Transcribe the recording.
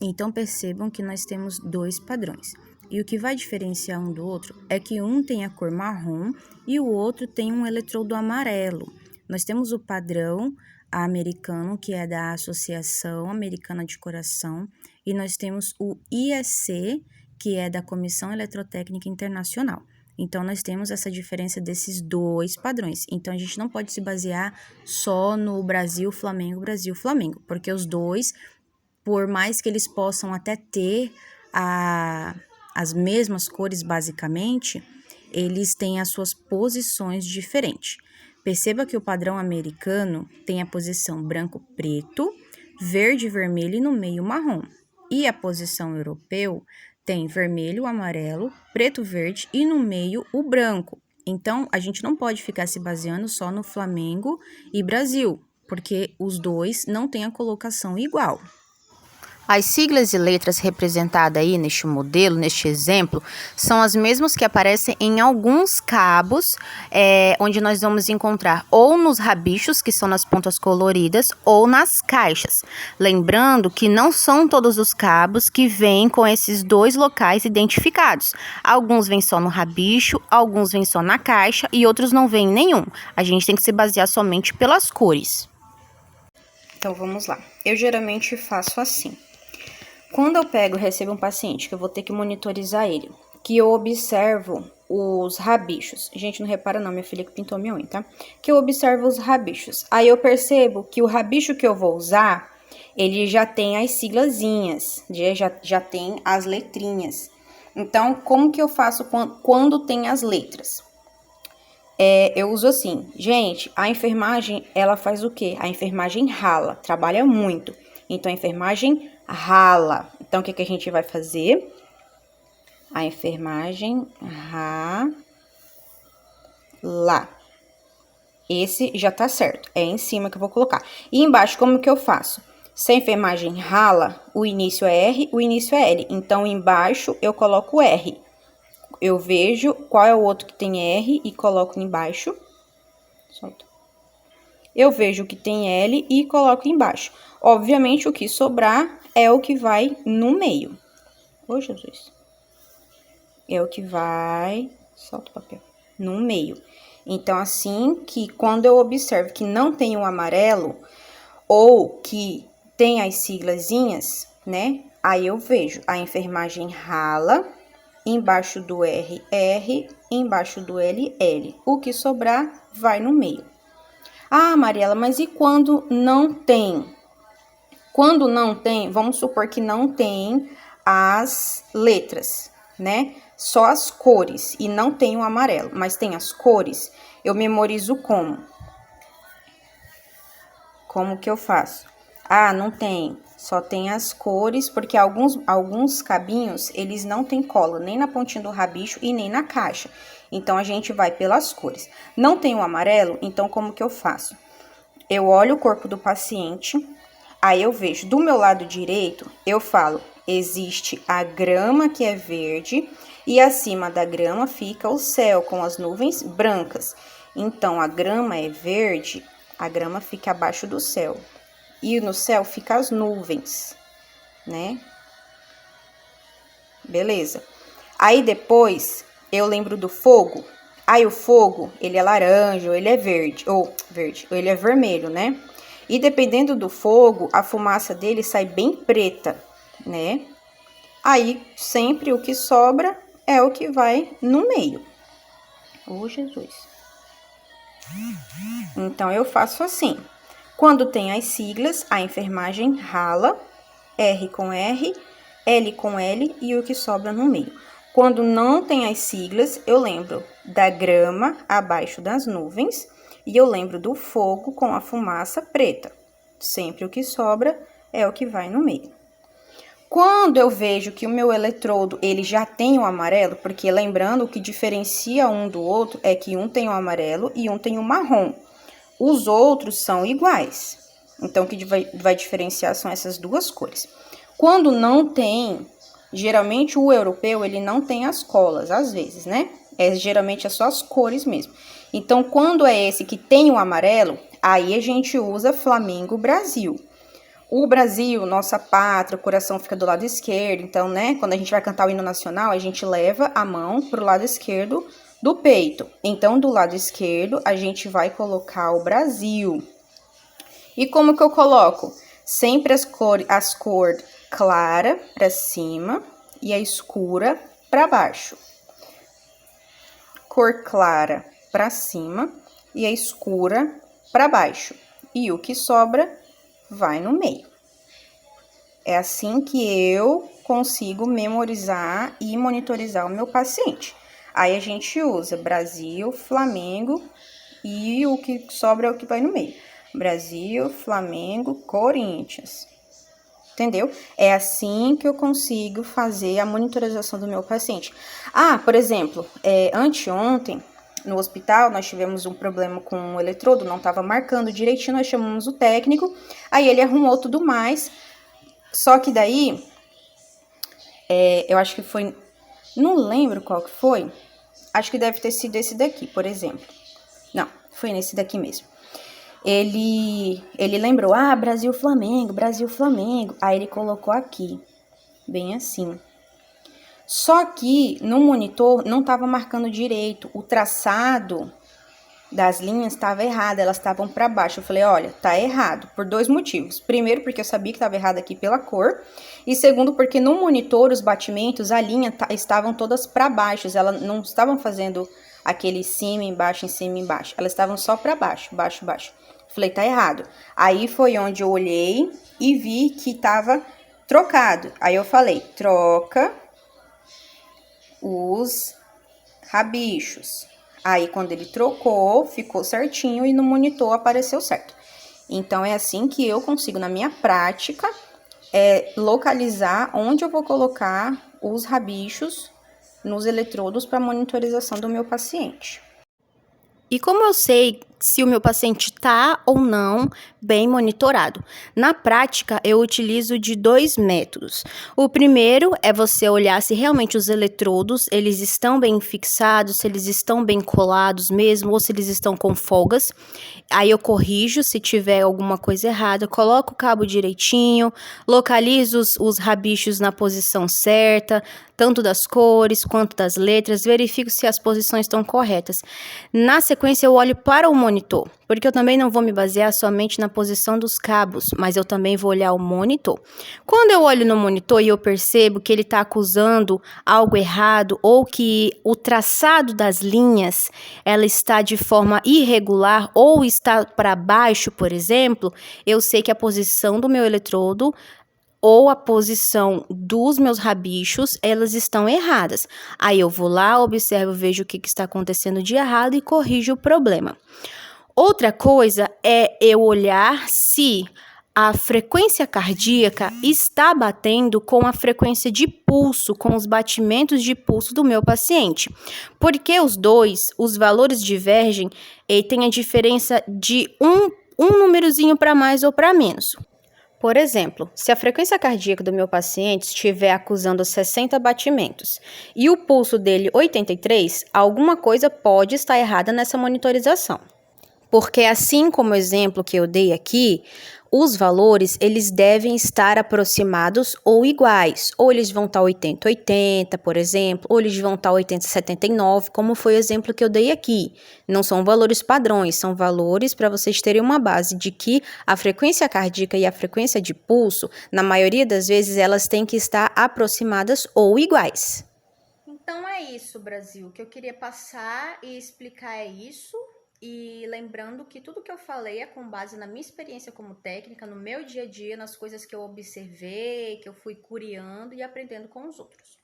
Então, percebam que nós temos dois padrões. E o que vai diferenciar um do outro é que um tem a cor marrom e o outro tem um eletrodo amarelo. Nós temos o padrão americano, que é da Associação Americana de Coração, e nós temos o IEC, que é da Comissão Eletrotécnica Internacional. Então, nós temos essa diferença desses dois padrões. Então, a gente não pode se basear só no Brasil-Flamengo, Brasil-Flamengo, porque os dois, por mais que eles possam até ter as mesmas cores basicamente, eles têm as suas posições diferentes. Perceba que o padrão americano tem a posição branco-preto, verde-vermelho e no meio marrom. E a posição europeu tem vermelho-amarelo, preto-verde e no meio o branco. Então, a gente não pode ficar se baseando só no Flamengo e Brasil, porque os dois não têm a colocação igual. As siglas e letras representadas aí neste modelo, neste exemplo, são as mesmas que aparecem em alguns cabos, onde nós vamos encontrar ou nos rabichos, que são nas pontas coloridas, ou nas caixas. Lembrando que não são todos os cabos que vêm com esses dois locais identificados. Alguns vêm só no rabicho, alguns vêm só na caixa e outros não vêm nenhum. A gente tem que se basear somente pelas cores. Então, vamos lá. Eu geralmente faço assim. Quando eu recebo um paciente, que eu vou ter que monitorizar ele, que eu observo os rabichos. Gente, não repara não, minha filha que pintou minha unha, tá? Que eu observo os rabichos. Aí eu percebo que o rabicho que eu vou usar, ele já tem as siglazinhas, já tem as letrinhas. Então, como que eu faço quando tem as letras? Eu uso assim, gente, a enfermagem, ela faz o quê? A enfermagem rala, trabalha muito. Então, a enfermagem rala. Então, o que a gente vai fazer? A enfermagem rala. Esse já tá certo, é em cima que eu vou colocar. E embaixo, como que eu faço? Se a enfermagem rala, o início é R, o início é L. Então, embaixo eu coloco R. Eu vejo qual é o outro que tem R e coloco embaixo. Solta. Eu vejo o que tem L e coloco embaixo. Obviamente, o que sobrar é o que vai no meio. Ô, Jesus. É o que vai... Solta o papel. No meio. Então, assim que quando eu observo que não tem o amarelo ou que tem as siglazinhas, né? Aí eu vejo a enfermagem rala, embaixo do R, R, embaixo do L, L. O que sobrar vai no meio. Ah, Mariela, mas e quando não tem? Quando não tem, vamos supor que não tem as letras, né? Só as cores e não tem o amarelo, mas tem as cores. Eu memorizo como? Como que eu faço? Ah, não tem, só tem as cores, porque alguns cabinhos, eles não tem cola, nem na pontinha do rabicho e nem na caixa. Então, a gente vai pelas cores. Não tem o amarelo, então como que eu faço? Eu olho o corpo do paciente, aí eu vejo do meu lado direito, eu falo, existe a grama que é verde e acima da grama fica o céu com as nuvens brancas. Então, a grama é verde, a grama fica abaixo do céu. E no céu fica as nuvens, né? Beleza. Aí depois, eu lembro do fogo. Aí o fogo, ele é laranja, ou ele é verde, ou ele é vermelho, né? E dependendo do fogo, a fumaça dele sai bem preta, né? Aí, sempre o que sobra é o que vai no meio. Ô, Jesus. Então, eu faço assim. Quando tem as siglas, a enfermagem rala, R com R, L com L e o que sobra no meio. Quando não tem as siglas, eu lembro da grama abaixo das nuvens e eu lembro do fogo com a fumaça preta. Sempre o que sobra é o que vai no meio. Quando eu vejo que o meu eletrodo, ele já tem o amarelo, porque lembrando, o que diferencia um do outro é que um tem o amarelo e um tem o marrom. Os outros são iguais. Então, o que vai diferenciar são essas duas cores. Quando não tem, geralmente o europeu, ele não tem as colas, às vezes, né? Geralmente é só as cores mesmo. Então, quando é esse que tem o amarelo, aí a gente usa Flamengo Brasil. O Brasil, nossa pátria, o coração fica do lado esquerdo. Então, né, quando a gente vai cantar o hino nacional, a gente leva a mão pro lado esquerdo do peito. Então, do lado esquerdo, a gente vai colocar o Brasil. E como que eu coloco? Sempre as cor clara para cima e a escura para baixo. Cor clara para cima e a escura para baixo. E o que sobra vai no meio. É assim que eu consigo memorizar e monitorizar o meu paciente. Aí a gente usa Brasil, Flamengo e o que sobra é o que vai no meio. Brasil, Flamengo, Corinthians. Entendeu? É assim que eu consigo fazer a monitorização do meu paciente. Ah, por exemplo, anteontem, no hospital, nós tivemos um problema com o eletrodo, não estava marcando direitinho, nós chamamos o técnico, aí ele arrumou tudo mais, só que daí, eu acho que foi, não lembro qual que foi, acho que deve ter sido esse daqui, por exemplo. Não, foi nesse daqui mesmo. Ele lembrou, Brasil, Flamengo, Brasil, Flamengo. Aí ele colocou aqui, bem assim. Só que no monitor não estava marcando direito. O traçado das linhas estava errado, elas estavam para baixo. Eu falei, olha, tá errado, por 2 motivos. Primeiro, porque eu sabia que estava errado aqui pela cor. E segundo, porque no monitor, os batimentos, a linha estavam todas para baixo. Elas não estavam fazendo aquele cima, embaixo, em cima, embaixo. Elas estavam só para baixo, baixo, baixo. Falei, tá errado. Aí foi onde eu olhei e vi que tava trocado. Aí eu falei, troca os rabichos. Aí quando ele trocou, ficou certinho e no monitor apareceu certo. Então é assim que eu consigo, na minha prática, localizar onde eu vou colocar os rabichos nos eletrodos para monitorização do meu paciente. E como eu sei se o meu paciente está ou não bem monitorado? Na prática, eu utilizo de 2 métodos. O primeiro é você olhar se realmente os eletrodos, eles estão bem fixados, se eles estão bem colados mesmo, ou se eles estão com folgas. Aí eu corrijo se tiver alguma coisa errada, coloco o cabo direitinho, localizo os rabichos na posição certa, tanto das cores quanto das letras, verifico se as posições estão corretas. Na sequência, eu olho para o monitor, porque eu também não vou me basear somente na posição dos cabos, mas eu também vou olhar o monitor. Quando eu olho no monitor e eu percebo que ele está acusando algo errado ou que o traçado das linhas ela está de forma irregular ou está para baixo, por exemplo, eu sei que a posição do meu eletrodo ou a posição dos meus rabichos, elas estão erradas. Aí eu vou lá, observo, vejo o que está acontecendo de errado e corrijo o problema. Outra coisa é eu olhar se a frequência cardíaca está batendo com a frequência de pulso, com os batimentos de pulso do meu paciente. Porque os valores divergem e tem a diferença de um númerozinho para mais ou para menos. Por exemplo, se a frequência cardíaca do meu paciente estiver acusando 60 batimentos e o pulso dele 83, alguma coisa pode estar errada nessa monitorização. Porque assim como o exemplo que eu dei aqui, os valores eles devem estar aproximados ou iguais. Ou eles vão estar 80-80, por exemplo, ou eles vão estar 80-79, como foi o exemplo que eu dei aqui. Não são valores padrões, são valores para vocês terem uma base de que a frequência cardíaca e a frequência de pulso, na maioria das vezes, elas têm que estar aproximadas ou iguais. Então é isso, Brasil. O que eu queria passar e explicar é isso. E lembrando que tudo que eu falei é com base na minha experiência como técnica, no meu dia a dia, nas coisas que eu observei, que eu fui curiando e aprendendo com os outros.